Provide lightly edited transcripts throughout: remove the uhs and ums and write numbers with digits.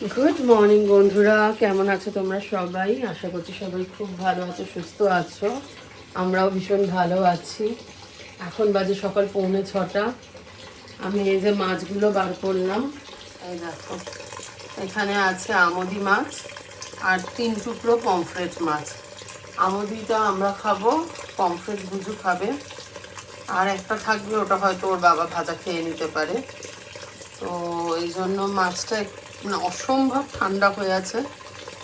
Good morning বন্ধুরা, কেমন আছো তোমরা সবাই? আশা করছি সবাই খুব ভালো আছো, সুস্থ আছো। আমরাও ভীষণ ভালো আছি। এখন বাজে সকাল 6:45। আমি এই যে মাছগুলো বার করলাম। এই দেখো, এখানে আছে আমোদি মাছ আর 3 টুকরো পমফ্রেট মাছ। আমোদিটা আমরা খাবো, পমফ্রেট বুঝু খাবে, আর একটা থাকবে, ওটা হয়তো ওর বাবা ভাজা খেয়ে নিতে পারে। তো এই জন্য মাছটা মানে অসম্ভব ঠান্ডা হয়ে আছে,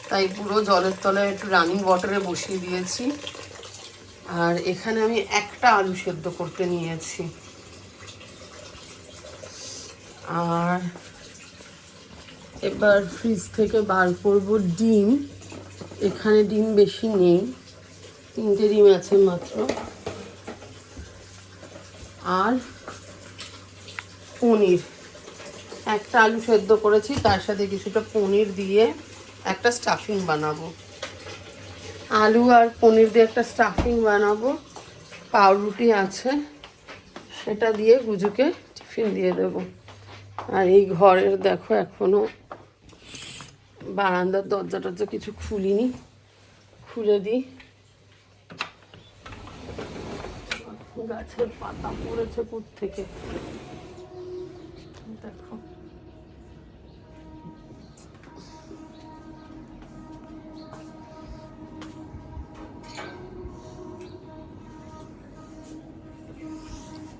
তাই পুরো জলের তলায় একটু রানিং ওয়াটারে বসিয়ে দিয়েছি। আর এখানে আমি একটা আলু সেদ্ধ করতে নিয়েছি। আর এবার ফ্রিজ থেকে বার করব ডিম। এখানে ডিম বেশি নেই, 3টে ডিম আছে মাত্র। আর পনির, একটা আলু সেদ্ধ করেছি, তার সাথে কিছুটা পনির দিয়ে একটা স্টাফিং বানাবো। আলু আর পনির দিয়ে একটা স্টাফিং বানাবো। পাউরুটি আছে, সেটা দিয়ে গুজুকে টিফিন দিয়ে দেবো। আর এই ঘরের দেখো, এখনো বারান্দার দরজা টরজা কিছু খুলিনি, খুলে দিই। গাছের পাতা পড়েছে কোত্থেকে দেখো।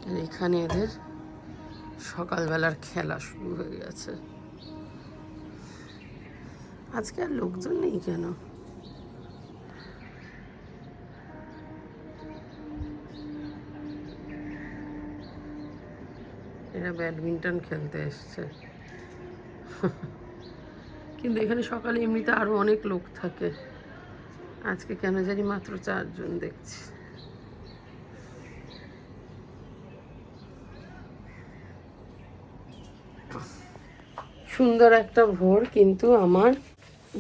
আর এখানে এদের সকালবেলার খেলা শুরু হয়ে গেছে। আজকে আর লোকজন নেই কেন? এরা ব্যাডমিন্টন খেলতে এসছে। কিন্তু এখানে সকালে এমনিতে আরো অনেক লোক থাকে, আজকে কেন জানি মাত্র 4 জন দেখছি। সুন্দর একটা ভোর, কিন্তু আমার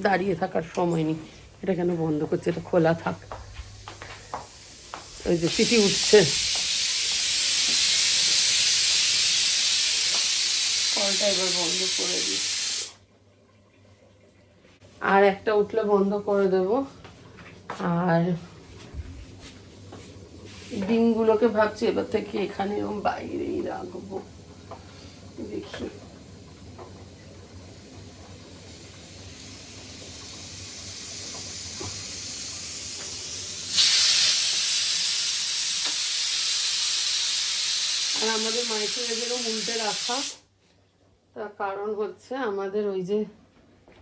দাঁড়িয়ে থাকার সময় নেই। এটা কেন বন্ধ করছে? এটা খোলা থাক। ওই যে সিটি উঠছে, কলটা এবার বন্ধ করে দিই। আর একটা উঠলে বন্ধ করে দেব। আর ডিমগুলোকে ভাবছি এবার থেকে এখানে এরকম বাইরেই রাখবো, দেখি। আর আমাদের মাইক্রোওয়েভেরও উল্টে রাখা, তার কারণ হচ্ছে আমাদের ওই যে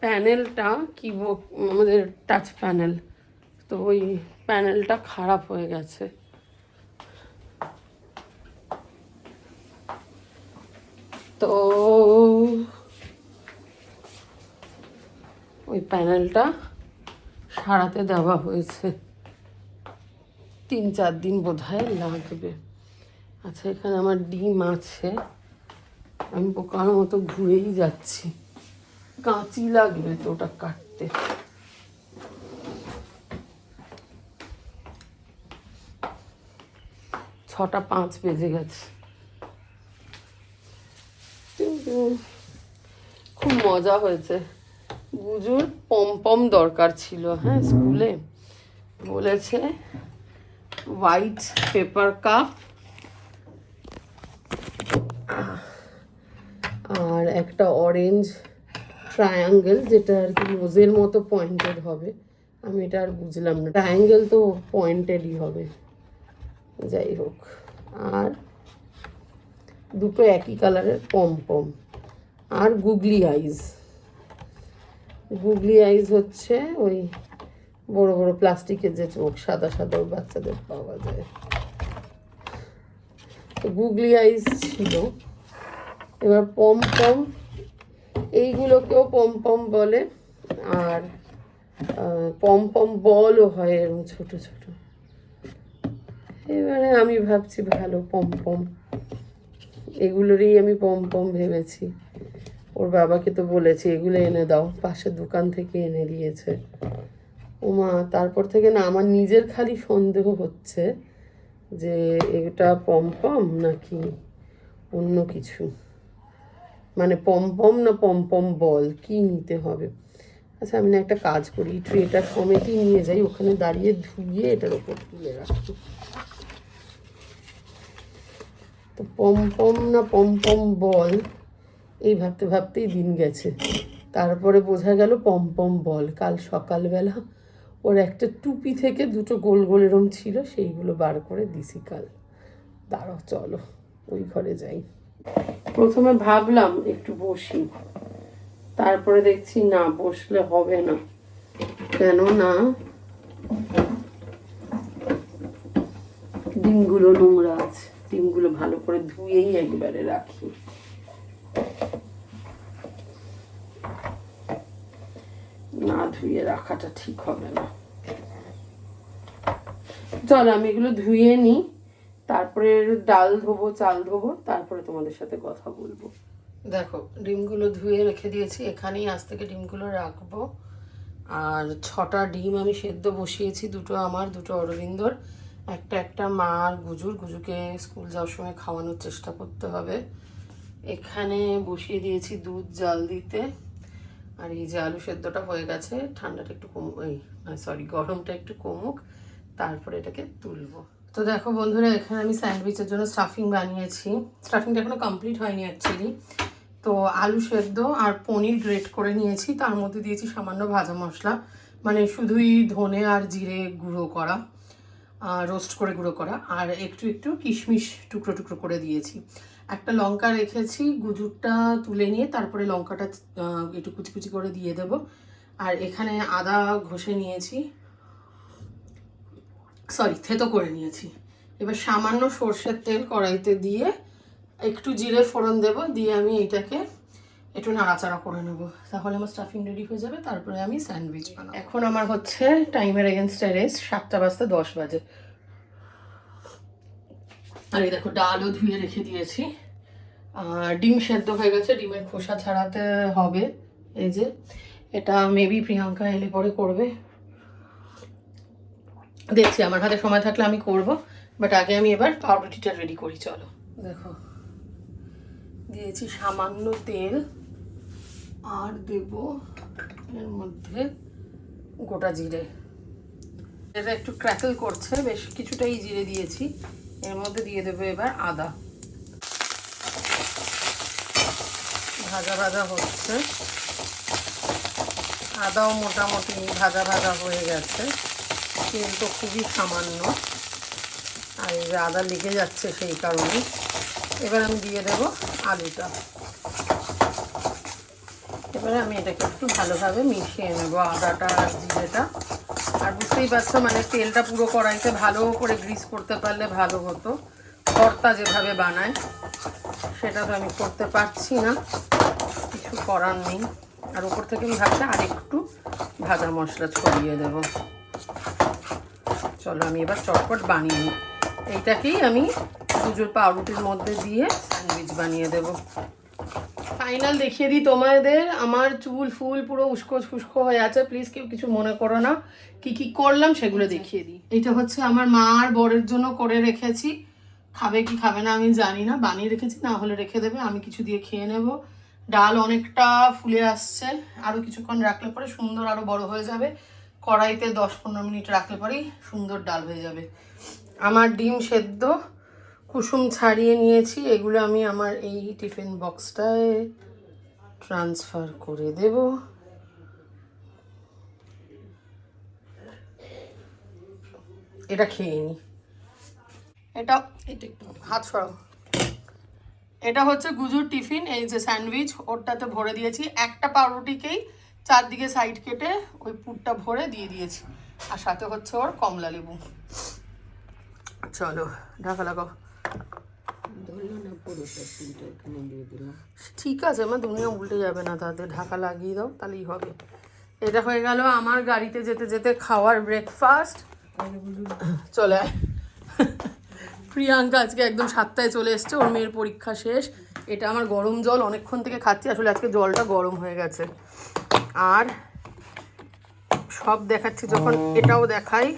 প্যানেলটা, কিবোর্ড, আমাদের টাচ প্যানেল, তো ওই প্যানেলটা খারাপ হয়ে গেছে। তো ওই প্যানেলটা সারাতে দেওয়া হয়েছে, 3-4 দিন বোধহয় লাগবে। আচ্ছা, এখানে আমার ডিম আছে, আমি বোকার মতো ঘুরেই যাচ্ছি। কাঁচি লাগবে তো ওটা কাটতে। ছটা 5 বেজে গেছে। খুব মজা হয়েছে। গুজুর পম দরকার ছিল, হ্যাঁ, স্কুলে বলেছে হোয়াইট পেপার কাপ আর একটা অরেঞ্জ ট্রায়াঙ্গেল, যেটা আর কি নোজের মতো পয়েন্টেড হবে। আমি এটা আর বুঝলাম না, ট্রায়াঙ্গেল তো পয়েন্টেডই হবে, যাই হোক। আর দুটো একই কালারের পম আর গুগলি আইজ। গুগলি আইজ হচ্ছে ওই বড় বড় প্লাস্টিকের যে চোখ, সাদা সাদা, বাচ্চাদের পাওয়া যায়। তো গুগলি আইজ ছিল। এবার পম এইগুলোকেও পম বলে, আর পম বলও হয় এরকম ছোট ছোট। এবারে আমি ভাবছি ভালো পম এগুলোরই আমি পম ভেবেছি। ওর বাবাকে তো বলেছি এগুলো এনে দাও, পাশের দোকান থেকে এনে দিয়েছে। ওমা, তারপর থেকে না আমার নিজের খালি সন্দেহ হচ্ছে যে এটা পম নাকি অন্য কিছু। মানে পম না পম বল কি নিতে হবে। আচ্ছা আমি না একটা কাজ করি, ট্রেটা সমেতই নিয়ে যাই, ওখানে দাঁড়িয়ে ধুয়ে এটার ওপর তুলে রাখি। তো পম না পম বল এই ভাবতে ভাবতেই দিন গেছে। তারপরে বোঝা গেল পম বল। কাল সকালবেলা ওর একটা টুপি থেকে দুটো গোল গোল এরম ছিল, সেইগুলো বার করে দিছি কাল। দাঁড়াও চলো ওই ঘরে যাই। প্রথমে ভাবলাম একটু বসি, তারপরে দেখছি না বসলে হবে না, কেননা ডিমগুলো নোংরা আছে, ডিমগুলো ভালো করে ধুয়েই একবারে রাখি। না ধুয়ে রাখাটা ঠিক হবে না। চলো আমি এগুলো ধুয়ে নিই, তারপরে ডাল ধোবো, চাল ধোবো, তারপরে তোমাদের সাথে কথা বলবো। দেখো ডিমগুলো ধুয়ে রেখে দিয়েছি, এখানেই আজ থেকে ডিমগুলো রাখবো। আর 6টা ডিম আমি সেদ্ধ বসিয়েছি, দুটো আমার, দুটো অরবিন্দর, একটা মা আর গুজুকে স্কুল যাওয়ার সময় খাওয়ানোর চেষ্টা করতে হবে। এখানে বসিয়ে দিয়েছি দুধ জাল দিতে। আর এই যে আলু সেদ্ধটা হয়ে গেছে, ঠান্ডাটা একটু গরমটা একটু কমুক, তারপরে এটাকে তুলবো। তো দেখো বন্ধুরা, এখানে আমি স্যান্ডউইচের জন্য স্টাফিং বানিয়েছি। স্টাফিংটা এখনো কমপ্লিট হয়নি অ্যাকচুয়ালি। তো আলু সেদ্ধ আর পনির গ্রেট করে নিয়েছি, তার মধ্যে দিয়েছি সামান্য ভাজা মশলা, মানে শুধুই ধনে আর জিরে গুঁড়ো করা, রোস্ট করে গুঁড়ো করা, আর একটু কিশমিশ টুকরো টুকরো করে দিয়েছি। একটা লঙ্কা রেখেছি, গুজুরটা তুলে নিয়ে তারপরে লঙ্কাটা একটু কুচি কুচি করে দিয়ে দেব। আর এখানে আদা ঘষে নিয়েছি, থেতো করে নিয়েছি। এবার সামান্য সর্ষের তেল কড়াইতে দিয়ে একটু জিরে ফোড়ন দেব, দিয়ে আমি এটাকে একটু নাড়াচাড়া করে নেব, তাহলে আমার স্টাফিং রেডি হয়ে যাবে। তারপরে আমি স্যান্ডউইচ বানাবো। এখন আমার হচ্ছে টাইমের এগেনস্টে রেস, 7:10 আর এই দেখো ডালও ধুয়ে রেখে দিয়েছি। ডিম সেদ্ধ হয়ে গেছে, ডিমের খোসা ছাড়াতে হবে। এই যে এটা মেবি প্রিয়াঙ্কা এলে পরে করবে, দেখছি, আমার হাতে সময় থাকলে আমি করব, বাট আগে আমি এবার পাউরুটিটা রেডি করি। চলো দেখো দিয়েছি সামান্য তেল, আর দেব এর মধ্যে গোটা জিরে। এটা একটু ক্র্যাকল করছে, বেশ কিছুটাই জিরে দিয়েছি। এর মধ্যে দিয়ে দেবো এবার আদা। ভাজা হচ্ছে, আদাও মোটামুটি ভাজা হয়ে গেছে, তেল তো খুবই সামান্য, আর এই যে আদা লেগে যাচ্ছে সেই কারণে। এবার আমি দিয়ে দেব আলুটা। এবারে আমি এটাকে একটু ভালোভাবে মিশিয়ে নেবো, আদাটা আর জিরেটা। আর বুঝতেই পারছো, মানে তেলটা পুরো কড়াইতে ভালো করে গ্রিস করতে পারলে ভালো হতো। ভর্তা যেভাবে বানায় সেটা তো আমি করতে পারছি না, কিছু করার নেই। আর উপর থেকে আমি ভাবছি আর একটু ভাজা মশলা ছড়িয়ে দেব। চলো আমি এবার চটপট বানিয়ে নিই। এইটাকেই আমি গুজুর পাউরুটির মধ্যে দিয়ে স্যান্ডউইচ বানিয়ে দেব। ফাইনাল দেখিয়ে দিই তোমাদের, আমার চুল ফুল পুরো উস্কো ফুস্কো হয়ে আছে, প্লিজ কেউ কিছু মনে করো না। কি করলাম সেগুলো দেখিয়ে দিই। এটা হচ্ছে আমার মা আর বরের জন্য করে রেখেছি, খাবে কি খাবে না আমি জানি না, বানিয়ে রেখেছি, না হলে রেখে দেবে, আমি কিছু দিয়ে খেয়ে নেব। ডাল অনেকটা ফুলে আসছে, আরও কিছুক্ষণ রাখলে পরে সুন্দর আরও বড় হয়ে যাবে। কড়াইতে 10-15 মিনিট রাখলে পরেই সুন্দর ডাল হয়ে যাবে। আমার ডিম সেদ্ধ কুসুম ছাড়িয়ে নিয়েছি, এগুলো আমি আমার এই টিফিন বক্সটায় ট্রান্সফার করে দেব। এটা খেয়ে নিই। এটা একটু হাত সরাও। এটা হচ্ছে গুজুর টিফিন, এই যে স্যান্ডউইচ ওরটাতে ভরে দিয়েছি, একটা পাউরুটিকেই চারদিকে সাইড কেটে ওই পুরটা ভরে দিয়ে দিয়েছি, আর সাথে হচ্ছে ওর কমলা লেবু। চলো ঢাকা লাগাও। ঠিক আছে, আমার দুনিয়া উল্টে যাবে না, তাতে ঢাকা লাগিয়ে দাও, তাহলেই হবে। এটা হয়ে গেল আমার গাড়িতে যেতে যেতে খাওয়ার ব্রেকফাস্ট। চলে প্রিয়াঙ্কা আজকে একদম 7টায় চলে এসছে, ওর মেয়ের পরীক্ষা শেষ। এটা আমার গরম জল, অনেকক্ষণ থেকে খাচ্ছি, আসলে আজকে জলটা গরম হয়ে গেছে। আর সব দেখাচ্ছি যখন এটাও দেখাই,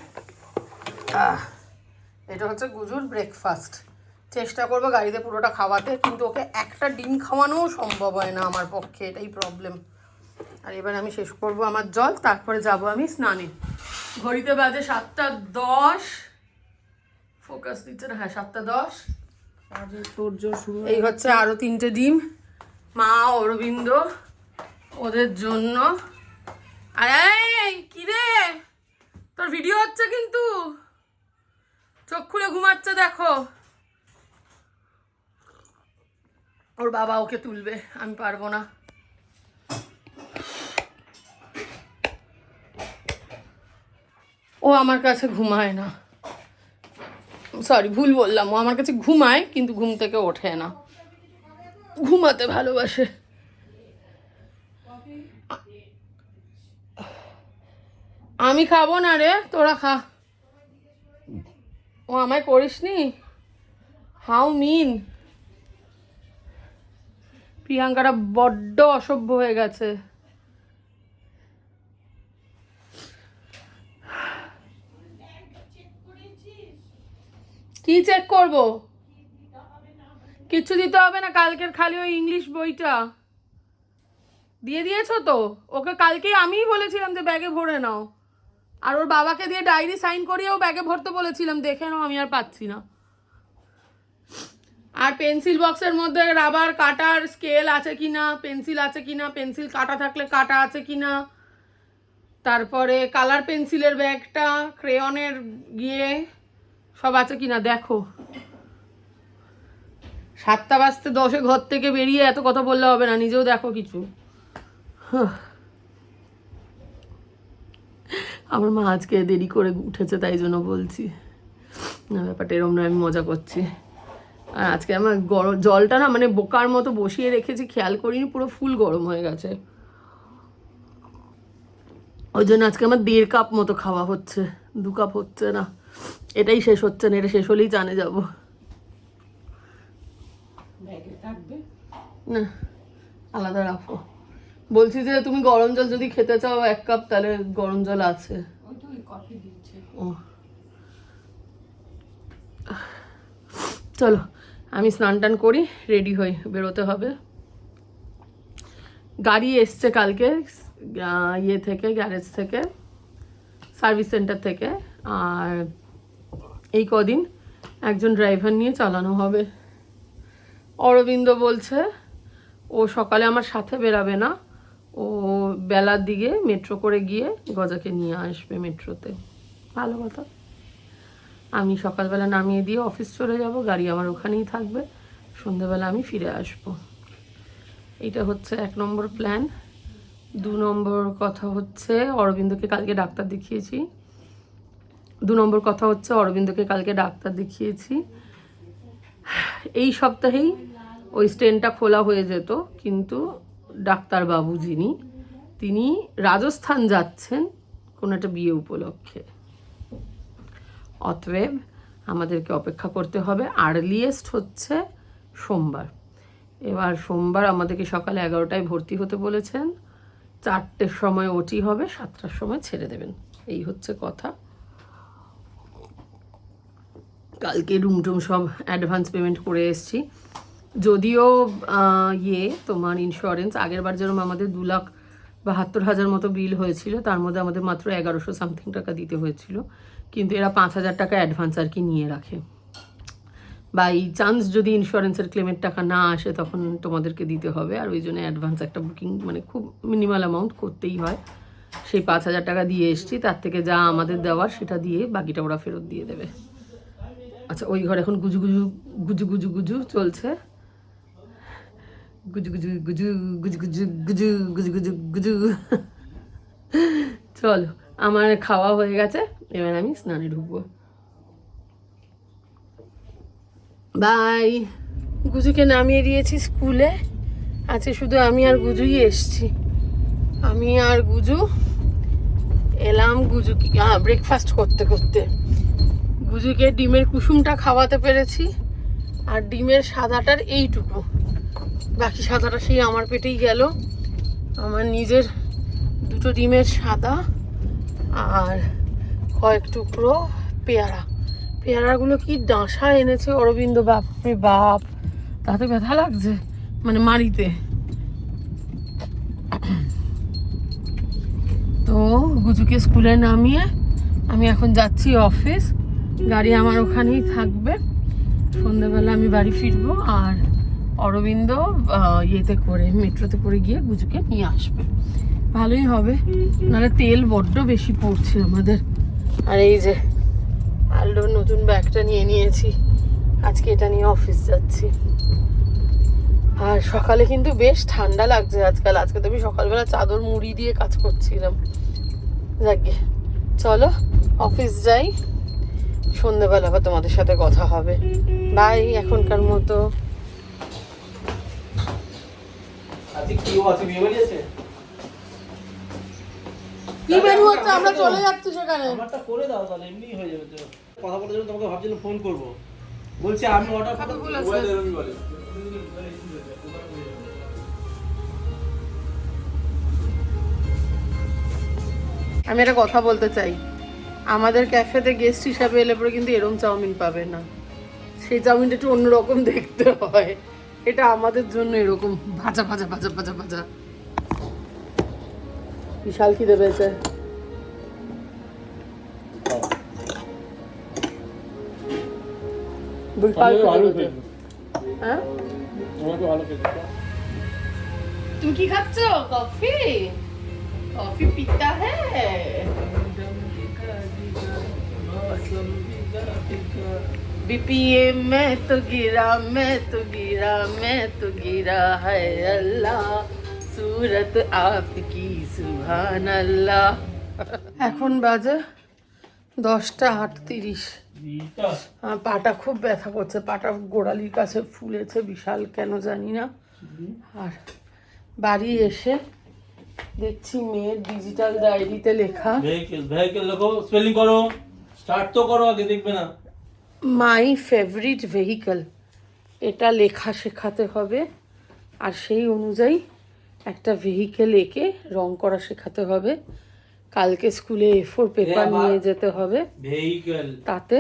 এটা হচ্ছে গুজুর ব্রেকফাস্ট, চেষ্টা করবো গাড়িতে পুরোটা খাওয়াতে, কিন্তু ওকে একটা ডিম খাওয়ানোও সম্ভব হয় না আমার পক্ষে, এটাই প্রবলেম। আর এবার আমি শেষ করব আমার জল, তারপরে যাব আমি স্নানে। ঘড়িতে বাজে 7:10, ফোকাস দিচ্ছে না, হ্যাঁ 7:10। এই হচ্ছে আরো 3টে ডিম, মা অরবিন্দ ওদের জন্য। আর এই কি রে, তোর ভিডিও হচ্ছে কিন্তু, চোখ খুলে ঘুমাচ্ছে দেখো। ওর বাবা ওকে তুলবে, আমি পারবো না। ও আমার কাছে ঘুমায় না, সরি ভুল বললাম, ও আমার কাছে ঘুমায় কিন্তু ঘুম থেকে ওঠে না, ঘুমাতে ভালোবাসে। আমি খাবো না রে, তোরা খা। ও আমায় করিসনি, হাউ মিন। প্রিয়াঙ্কাটা বড্ড অসভ্য হয়ে গেছে। কি চেক করব? কিচ্ছু দিতে হবে না, কালকের খালি ওই ইংলিশ বইটা দিয়ে দিয়েছো তো ওকে। কালকেই আমিই বলেছিলাম যে ব্যাগে ভরে নাও, আর ওর বাবাকে দিয়ে ডায়েরি সাইন করিয়েও ব্যাগে ভরতে বলেছিলাম, দেখে নাও, আমি আর পাচ্ছি না। আর পেন্সিল বক্সের মধ্যে রাবার কাটার স্কেল আছে কিনা, পেন্সিল আছে কিনা, পেন্সিল কাটা থাকলে কাটা আছে কিনা, তারপরে কালার পেন্সিলের ব্যাগটা, ক্রেয়নের গিয়ে সব আছে কিনা দেখো। 7:10 ঘর থেকে বেরিয়ে এত কথা বললে হবে না, নিজেও দেখো কিছু। আমার মা আজকে দেরি করে উঠেছে তাই জন্য বলছি না, ব্যাপারটা এরম না, আমি মজা করছি। আর আজকে আমার গরম জলটা না মানে বোকার মতো বসিয়ে রেখেছি, খেয়াল করিনি, পুরো ফুল গরম হয়ে গেছে। ওই জন্য আজকে আমার 1.5 কাপ মতো খাওয়া হচ্ছে, 2 কাপ হচ্ছে না। এটাই শেষ হচ্ছে না, এটা শেষ হলেই চানে যাবো। না আলাদা রাখো, বলছি যে তুমি গরম জল যদি খেতে চাও 1 কাপ, তাহলে গরম জল আছে। ও চলো আমি স্নান টান করি, রেডি হই, বেরোতে হবে। গাড়ি এসছে কালকে ইয়ে থেকে, গ্যারেজ থেকে, সার্ভিস সেন্টার থেকে, আর এই কদিন একজন ড্রাইভার নিয়ে চালানো হবে। অরবিন্দ বলছে ও সকালে আমার সাথে বেরাবে না, ও বেলার দিকে মেট্রো করে গিয়ে গজাকে নিয়ে আসবে মেট্রোতে। ভালো কথা, আমি সকালবেলা নামিয়ে দিয়ে অফিস চলে যাব, গাড়ি আমার ওখানেই থাকবে, সন্ধ্যেবেলা আমি ফিরে আসব। এটা হচ্ছে 1 নম্বর প্ল্যান। 2 নম্বর কথা হচ্ছে অরবিন্দকে কালকে ডাক্তার দেখিয়েছি। 2 নম্বর কথা হচ্ছে অরবিন্দকে কালকে ডাক্তার দেখিয়েছি। এই সপ্তাহেই ওই স্টেনটা খোলা হয়ে যেত, কিন্তু ডাক্তারবাবু যিনি, তিনি রাজস্থান যাচ্ছেন কোনো একটা বিয়ে উপলক্ষে, অতএব আমাদেরকে অপেক্ষা করতে হবে। আর্লিয়েস্ট হচ্ছে সোমবার। এবার সোমবার আমাদেরকে সকালে 11টায় ভর্তি হতে বলেছেন, 4টের সময় ওটি হবে, 7টার সময় ছেড়ে দেবেন, এই হচ্ছে কথা। কালকে রুম টুম সব অ্যাডভান্স পেমেন্ট করে এসেছি, যদিও তোমার ইন্স্যুরেন্স আগের বার যেরকম আমাদের 2,72,000 মতো বিল হয়েছিল, তার মধ্যে আমাদের মাত্র 1100 সামথিং টাকা দিতে হয়েছিল, কিন্তু এরা 5,000 টাকা অ্যাডভান্স আর কি নিয়ে রাখে। বাই চান্স যদি ইন্স্যুরেন্সের ক্লেমের টাকা না আসে তখন তোমাদেরকে দিতে হবে, আর ওই জন্য অ্যাডভান্স একটা বুকিং মানে খুব মিনিমাল অ্যামাউন্ট করতেই হয়। সেই 5,000 টাকা দিয়ে এসছি, তার থেকে যা আমাদের দেওয়ার সেটা দিয়ে বাকিটা ওরা ফেরত দিয়ে দেবে। আচ্ছা, ওই ঘর এখন গুজু গুজু গুজু গুজু গুজু চলছে, গুজু গুজু গুজু গুজু গুজু গুজু গুজু গুজু গুজু। চলো আমার খাওয়া হয়ে গেছে, এবার আমি স্নানে ঢুকবো। বাই। গুজুকে নামিয়ে দিয়েছি স্কুলে, আজকে শুধু আমি আর গুজুই এসছি। আমি আর গুজু এলাম গুজুকে ব্রেকফাস্ট করতে করতে। গুজুকে ডিমের কুসুমটা খাওয়াতে পেরেছি, আর ডিমের সাদাটার এইটুকু, বাকি সাদাটা সেই আমার পেটেই গেল। আমার নিজের 2টো ডিমের সাদা আর কয়েক টুকরো পেয়ারা। পেয়ারাগুলো কি ডাঁসা এনেছে অরবিন্দ, বাপরে বাপ, তাতে ব্যথা লাগছে, মানে মাড়িতে। তো গুজুকে স্কুলে নামিয়ে আমি এখন যাচ্ছি অফিস, গাড়ি আমার ওখানেই থাকবে, সন্ধ্যেবেলা আমি বাড়ি ফিরবো। আর অরবিন্দ ইয়েতে করে, মেট্রোতে করে গিয়ে গুজুকে নিয়ে আসবে, ভালোই হবে, নাহলে তেল বড্ড বেশি পড়ছে আমাদের। আর এই যে আলডোর নতুন ব্যাগটা নিয়ে নিয়েছি, আজকে এটা নিয়ে অফিস যাচ্ছি। আর সকালে কিন্তু বেশ ঠান্ডা লাগছে আজকাল, আজকে তো আমি সকালবেলা চাদর মুড়ি দিয়ে কাজ করছিলাম। যাকে চলো অফিস যাই, সন্ধ্যেবেলা আবার তোমাদের সাথে কথা হবে। বাই এখনকার মতো। কি মেনু হচ্ছে? আমরা চলে যাচ্ছি সেখানে। আমারটা করে দাও তাহলে এমনি হয়ে যাবে তো। কথা বলার জন্য তোমাকে ভাবছিলাম ফোন করব। বলছি আমি অর্ডার কত বলে আমি একটা কথা বলতে চাই, আমাদের ক্যাফেতে গেস্ট হিসাবে এলে পরে কিন্তু এরম চাউমিন পাবে না, সেই চাউমিনটা একটু অন্যরকম দেখতে হয়, এটা আমাদের জন্য এরকম ভাজা ভাজা ভাজা ভাজা ভাজা। বিশাল খিদে পেয়েছে। হ্যাঁ তুমি কি খাচ্ছ? কফি? कॉफी पीता है? बीपीए मैं तो गिरा, मैं तो गिरा, मैं तो गिरा है अल्लाह, सूरत आपकी सुभान अल्लाह। এখন বাজে 10:38। পাটা খুব ব্যথা করছে, পাটা গোড়ালির কাছে ফুলেছে বিশাল, কেন জানি না। আর বাড়ি এসে দেখছি মেয়ের ডিজিটাল ডায়েরিতে লেখা, ভেহিকল লেখো, স্পেলিং করো, স্টার্ট তো করো, আগে দেখবে না। মাই ফেভারিট ভেহিকল, এটা লেখা শেখাতে হবে। আর সেই অনুযায়ী একটা ভেহিকেল এঁকে রং করা শেখাতে হবে। কালকে স্কুলে A4 পেপার নিয়ে যেতে হবে, ভেহিকল তাতে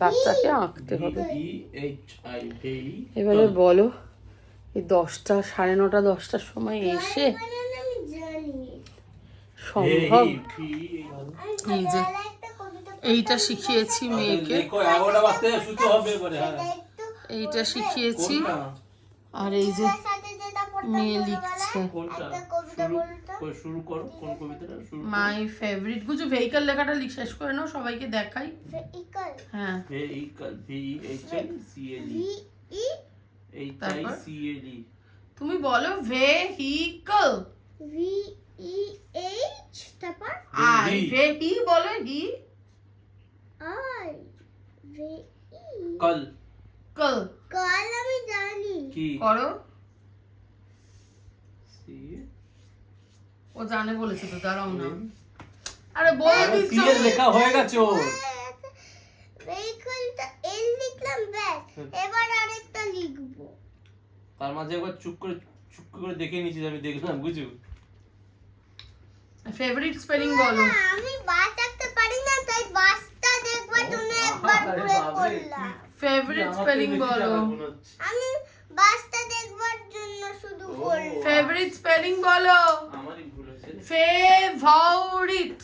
বাচ্চাকে আঁকতে হবে। এবারে এবারে বলো, এই 10টা 9:30 10টার সময় এসে সম্ভব? এই যে এইটা শিখিয়েছি মেয়েকে, এইটা শিখিয়েছি। আর এই যে মেয়ে লিখছে মাই ফেভারিট। কিছু ভেহিকল লেখাটা শেষ করে নাও, সবাইকে দেখাই। হ্যাঁ তুমি বলো ভেহিকল, VEH তারপর আই ভেহি বলো, হি I VE কল কল কাল আমি জানি কি করো, সি ও জানে বলেছে তো, দাঁড়াও না। আরে বলে দিচ্ছ, সি এর লেখা হয়ে গেছে ওর। ভেহিকলটা এল লিখলাম, ব্যাস এবার আরেকটা লিখবো। তার মাঝে একবার চুপ করে দেখে নিয়েছিস, আমি দেখলাম, বুঝু। ফেভারিট স্পেলিং বলো। আমি বাস আঁকতে পারি না, তাই বাসটা দেখবার জন্য একবার ঘুরে পড়লাম। ফেভারিট স্পেলিং বলো। আমি বাসটা দেখবার জন্য শুধু বললাম। ফেভারিট স্পেলিং বলো। আমারই ভুল হয়েছে। Favourite FAVOURITE।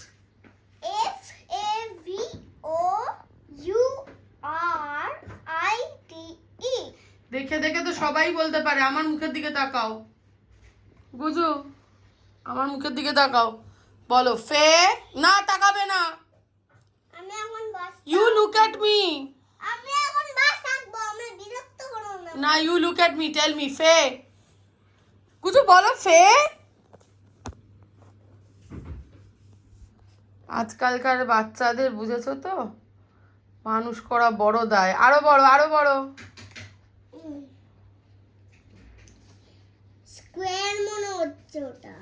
দেখে দেখে তো সবাই বলতে পারে। আমার মুখের দিকে তাকাও গুজু, আমার মুখের দিকে তাকাও, বলো ফে। না তাকাবে না, আমি এখন bus, you look at me. আমি এখন বাস আঁকবো, আমি বিরক্ত করো না। না, you look at me, tell me ফে। গুজু বলো ফে। আজকালকার বাচ্চাদের বুঝেছো তো, মানুষ করা বড় দায়। আরো বড়, আরো বড়। স্কোয়ার মনে হচ্ছে ওটা,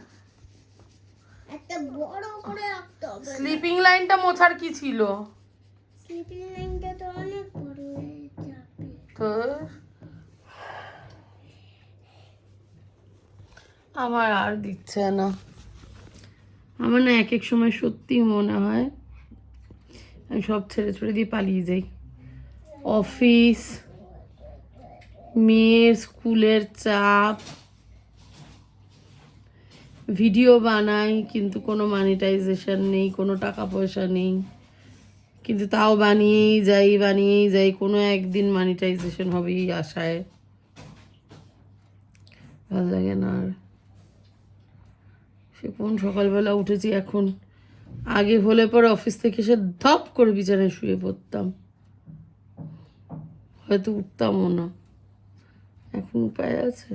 একটা বড় করে আঁকতে হবে। স্লিপিং লাইনটা মোছার কি ছিল? স্লিপিং লাইনটা তো অনেক বড় হয়ে যাবে। তো আমার আর দিচ্ছে না। আমার না এক এক সময় সত্যি মনে হয় আমি সব ছেড়ে ছড়ে দিয়ে পালিয়ে যাই, অফিস, মেয়ের স্কুলের চাপ, ভিডিও বানাই কিন্তু কোনো মনিটাইজেশন নেই, কোনো টাকা পয়সা নেই, কিন্তু তাও বানিয়েই যাই, কোনো একদিন মনিটাইজেশন হবে এই আশায়। ভালো লাগে না আর। সে কোন সকালবেলা উঠেছি এখন, আগে হলে পরে অফিস থেকে এসে ধপ করে বিছানায় শুয়ে পড়তাম, হয়তো উঠতামও না। এখন উপায় আছে?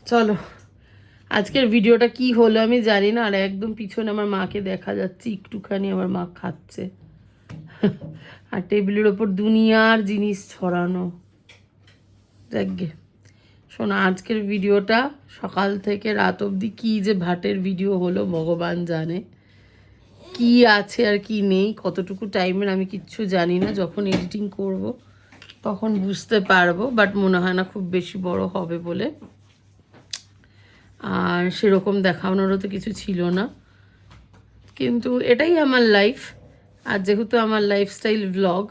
চলো, আজকের ভিডিওটা কি হলো আমি জানি না। আর একদম পিছনে আমার মাকে দেখা যাচ্ছে একটুখানি, আমার মা খাচ্ছে আর টেবিলের ওপর দুনিয়ার জিনিস ছড়ানো। যাকগে শোনো, আজকের ভিডিওটা সকাল থেকে রাত অবধি কি যে ভাটের ভিডিও হলো ভগবান জানে। কি আছে আর কি নেই, কতটুকু টাইমের আমি কিচ্ছু জানি না। যখন এডিটিং করব তখন বুঝতে পারবো, বাট মনে হয় না খুব বেশি বড় হবে বলে। আর সেরকম দেখানোরও তো কিছু ছিল না, কিন্তু এটাই আমার লাইফ। আর যেহেতু আমার লাইফস্টাইল ব্লগ,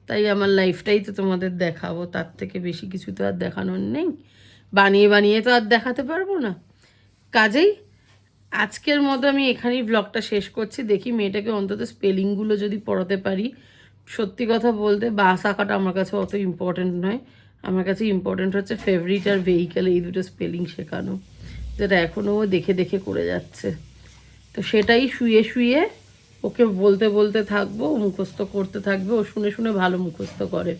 তাই আমার লাইফটাই তো তোমাদের দেখাবো, তার থেকে বেশি কিছু তো আর দেখানোর নেই। বানিয়ে তো আর দেখাতে পারবো না। কাজেই আজকের মতো আমি এখানেই ব্লগটা শেষ করছি। দেখি মেয়েটাকে অন্তত স্পেলিংগুলো যদি পড়াতে পারি। সত্যি কথা বলতে বাস আঁকাটা আমার কাছে অত ইম্পর্টেন্ট নয়, আমার কাছে ইম্পর্টেন্ট হচ্ছে ফেভারিট আর ভেহিকেল, এই দুটো স্পেলিং শেখানো, যেটা এখনও ও দেখে দেখে করে যাচ্ছে। তো সেটাই শুয়ে ওকে বলতে থাকবো, ও মুখস্থ করতে থাকবে। ও শুনে শুনে ভালো মুখস্থ করে।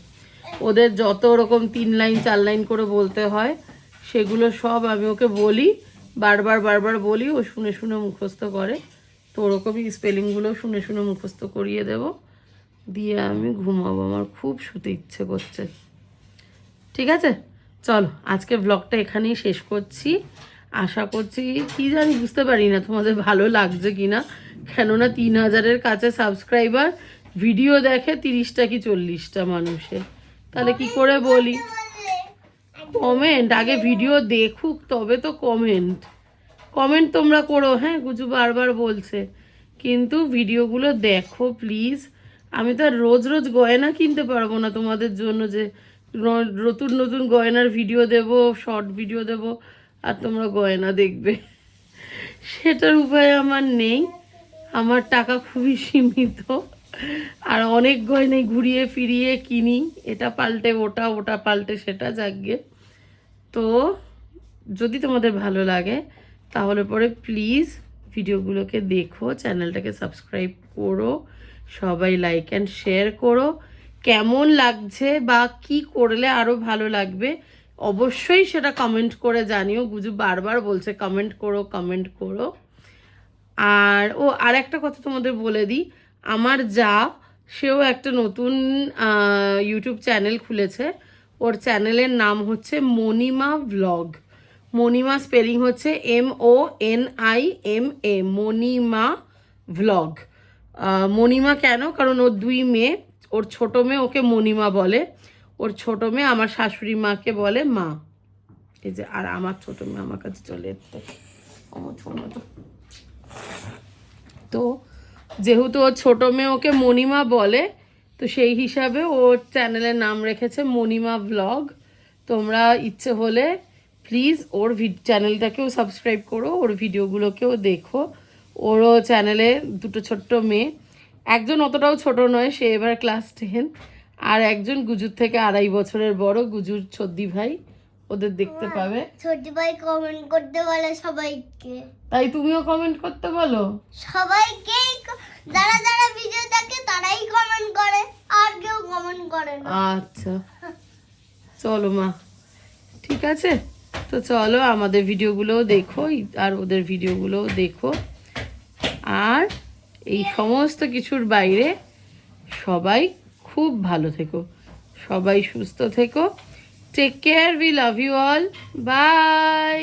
ওদের যত রকম 3 লাইন 4 লাইন করে বলতে হয় সেগুলো সব আমি ওকে বলি, বারবার বলি, ও শুনে শুনে মুখস্থ করে। তো ওরকমই স্পেলিংগুলো শুনে শুনে মুখস্থ করিয়ে দেব, দিয়ে আমি ঘুমাবো। আমার খুব শুতে ইচ্ছে করছে। ঠিক আছে, চলো আজকে ব্লগটা এখানেই শেষ করছি। আশা করছি, কি জানি বুঝতে পারি না তোমাদের ভালো লাগছে কিনা, কেননা 3000-এর কাছে সাবস্ক্রাইবার, ভিডিও দেখে 30টা কি 40টা মানুষের। তাহলে কি করে বলি? কমেন্ট আগে, ভিডিও দেখুক তবে তো কমেন্ট তোমরা করো। হ্যাঁ, গুজু বারবার বলছে, কিন্তু ভিডিওগুলো দেখো প্লিজ। আমি তো আর রোজ গয়না কিনতে পারবো না তোমাদের জন্য, যে নতুন গয়নার ভিডিও দেব, শর্ট ভিডিও দেব আর তোমরা গয়না দেখবে। সেটার উপায় আমার নেই, আমার টাকা খুবই সীমিত। আর অনেক গয়নাই ঘুরিয়ে ফিরিয়ে কিনি, এটা পাল্টে ওটা, ওটা পাল্টে সেটা। যাকগে, তো যদি তোমাদের ভালো লাগে তাহলে পরে প্লিজ ভিডিওগুলোকে দেখো, চ্যানেলটাকে সাবস্ক্রাইব করো, সবাই লাইক অ্যান্ড শেয়ার করো। কেমন লাগছে বা কি করলে আরও ভালো লাগবে অবশ্যই সেটা কমেন্ট করে জানিও। গুজু বারবার বলছে কমেন্ট করো। আর একটা কথা তোমাদের বলে দিই, আমার যা, সেও একটা নতুন ইউটিউব চ্যানেল খুলেছে। ওর চ্যানেলের নাম হচ্ছে মণিমা ভ্লগ। মণিমা স্পেলিং হচ্ছে MONIMA, মণিমা ভ্লগ। মণিমা কেন? কারণ ওর 2 মেয়ে, ওর ছোট মেয়ে ওকে মণিমা বলে, ওর ছোট মেয়ে আমার শাশুড়ি মাকে বলে মা। এই যে, আর আমার ছোট মেয়ে আমার কাছে চলে এসছে, আমার ছোট। তো যেহেতু ওর ছোট মেয়ে ওকে মণিমা বলে, তো সেই হিসাবে ওর চ্যানেলের নাম রেখেছে মণিমা ভ্লগ। তোমরা ইচ্ছে হলে প্লিজ ওর চ্যানেলটাকেও সাবস্ক্রাইব করো, ওর ভিডিওগুলোকেও দেখো। ওরও চ্যানেলে 2 ছোট্ট মেয়ে, একজন অতটাও ছোট নয়, সে এবার ক্লাস 10, আর একজন গুজুর থেকে 2.5 বছরের বড়, গুজুর ছদ্দি ভাই। ওদের দেখতে পাবে। ছোট ভাই কমেন্ট করতে বলে সবাইকে, তাই তুমিও কমেন্ট করতে বলো সবাইকে। যারা ভিডিও দেখে তারাই কমেন্ট করে, আর কেউ কমেন্ট করে না। আচ্ছা, চলো মা, ঠিক আছে। তো চলো আমাদের ভিডিওগুলোও দেখো আর ওদের ভিডিওগুলোও দেখো। আর এই সমস্ত কিছুর বাইরে সবাই খুব ভালো থেকো, সবাই সুস্থ থেকো। Take care, we love you all, by.